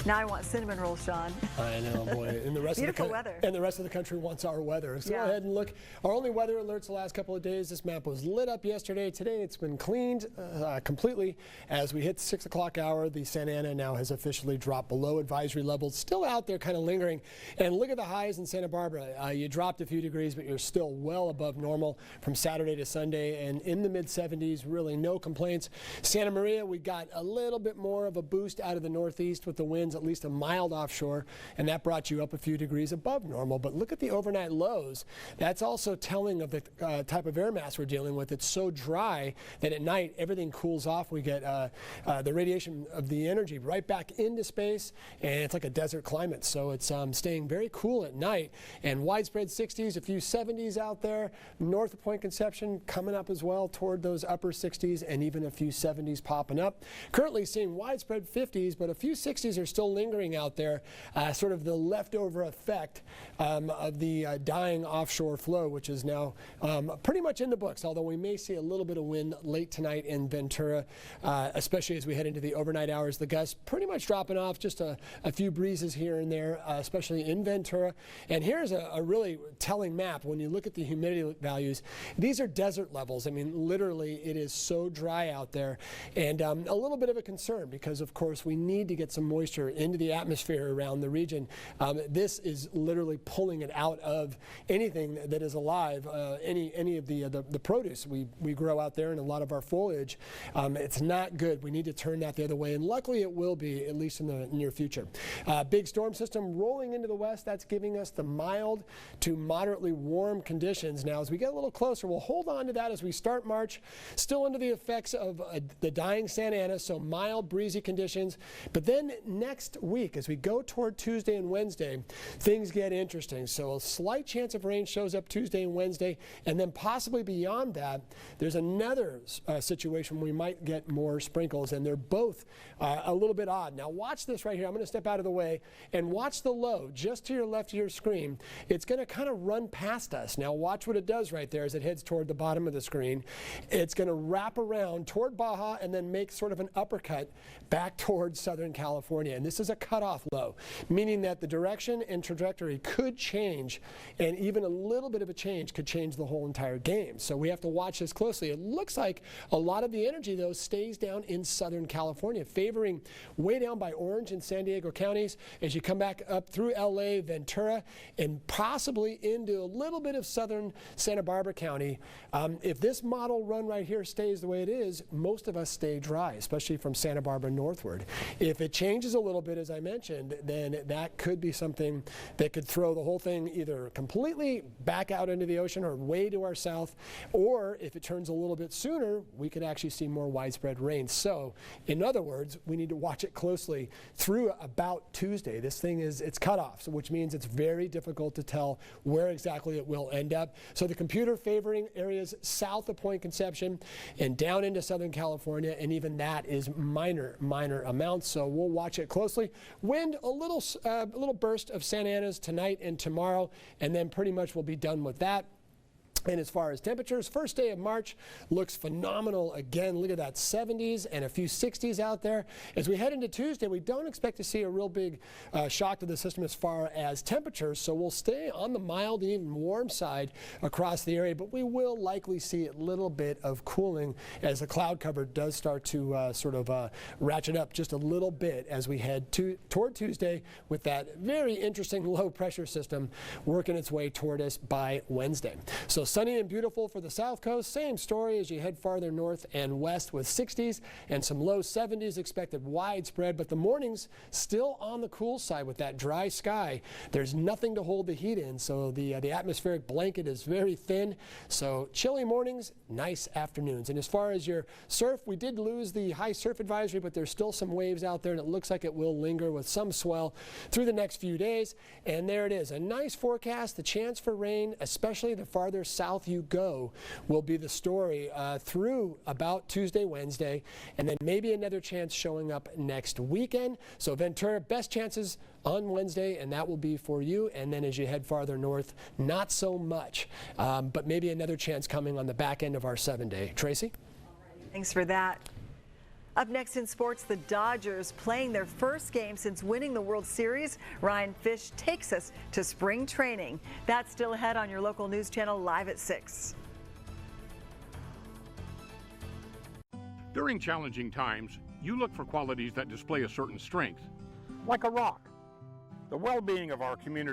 Now I want cinnamon rolls, Sean. I know, boy. And the rest Beautiful of the weather. And the rest of the country wants our weather. So Yeah. go ahead and look. Our only weather alerts the last couple of days. This map was lit up yesterday. Today it's been cleaned completely. As we hit the 6 o'clock hour, the Santa Ana now has officially dropped below advisory levels. Still out there, kind of lingering. And look at the highs in Santa Barbara. You dropped a few degrees, but you're still well above normal from Saturday to Sunday, and in the mid-70s. Really no complaints. Santa Maria, we got a little bit more of a boost out of the northeast with the winds, at least a mild offshore, and that brought you up a few degrees above normal. But look at the overnight lows. That's also telling of the type of air mass we're dealing with. It's so dry that at night everything cools off. We get the radiation of the energy right back into space, and it's like a desert climate. So it's staying very cool at night, and widespread 60s, a few 70s out there. North of Point Conception coming up as well toward those upper 60s, and even a few 70s popping up. Currently seeing widespread 50s, but a few 60s are still lingering out there. Sort of the leftover effect of the dying offshore flow, which is now pretty much in the books, although we may see a little bit of wind late tonight in Ventura, especially as we head into the overnight hours. The gusts pretty much dropping off, just a few breezes here and there, especially in Ventura. And here's a really telling map. When you look at the humidity values, these are desert levels. I mean, literally, it is so dry out there, and a little bit of a concern because, of course, we need to get some moisture into the atmosphere around the region. This is literally pulling it out of anything that is alive, any of the produce we grow out there, and a lot of our foliage. It's not good. We need to turn that the other way, and luckily it will be, at least in the near future. Big storm system rolling into the west. That's giving us the mild to moderately warm conditions. Now, as we get a little closer, we'll hold on to that as we start March, still under the effects of the dying Santa Ana, so mild, breezy conditions. But then next week, as we go toward Tuesday and Wednesday, things get interesting. So a slight chance of rain shows up Tuesday and Wednesday, and then possibly beyond that, there's another situation where we might get more sprinkles, and they're both a little bit odd. Now watch this right here. I'm going to step out of the way and watch the low just to your left of your screen. It's going to kind of run past us. Now watch what it does right there as it heads toward the bottom of the screen. It's going to wrap around toward Baja and then make sort of an uppercut back towards Southern California. And this is a cutoff low, meaning that the direction and trajectory could change, and even a little bit of a change could change the whole entire game. So we have to watch this closely. It looks like a lot of the energy, though, stays down in Southern California, favoring way down by Orange and San Diego counties as you come back up through LA, Ventura, and possibly into a little bit of southern Santa Barbara County. If this model run right here stays the way it is, most of us stay dry, especially from Santa Barbara northward. If it changes a little bit, as I mentioned, then that could be something that could throw the whole thing either completely back out into the ocean or way to our south, or if it turns a little bit sooner, we could actually see more widespread rain. So, in other words, we need to watch it closely through about Tuesday. This thing it's cut off, so which means it's very difficult to tell where exactly it will end up. So the computer favoring areas south of Point Conception and down into Southern California, and even that is minor amounts. So we'll watch it closely. Wind, a little burst of Santa Ana's tonight and tomorrow, and then pretty much we'll be done with that. And as far as temperatures, first day of March looks phenomenal again. Look at that, 70s and a few 60s out there. As we head into Tuesday, we don't expect to see a real big shock to the system as far as temperatures, so we'll stay on the mild and even warm side across the area, but we will likely see a little bit of cooling as the cloud cover does start to sort of ratchet up just a little bit as we head toward Tuesday, with that very interesting low pressure system working its way toward us by Wednesday. So sunny and beautiful for the south coast. Same story as you head farther north and west, with 60s and some low 70s expected widespread, but the mornings still on the cool side with that dry sky. There's nothing to hold the heat in, so the atmospheric blanket is very thin. So chilly mornings, nice afternoons. And as far as your surf, we did lose the high surf advisory, but there's still some waves out there, and it looks like it will linger with some swell through the next few days. And there it is, a nice forecast. The chance for rain, especially the farther south you go, will be the story through about Tuesday, Wednesday, and then maybe another chance showing up next weekend. So Ventura, best chances on Wednesday, and that will be for you. And then as you head farther north, not so much, but maybe another chance coming on the back end of our 7-day. Tracy? Thanks for that. Up next in sports, the Dodgers playing their first game since winning the World Series. Ryan Fish takes us to spring training. That's still ahead on your local news channel live at 6. During challenging times, you look for qualities that display a certain strength. Like a rock. The well-being of our community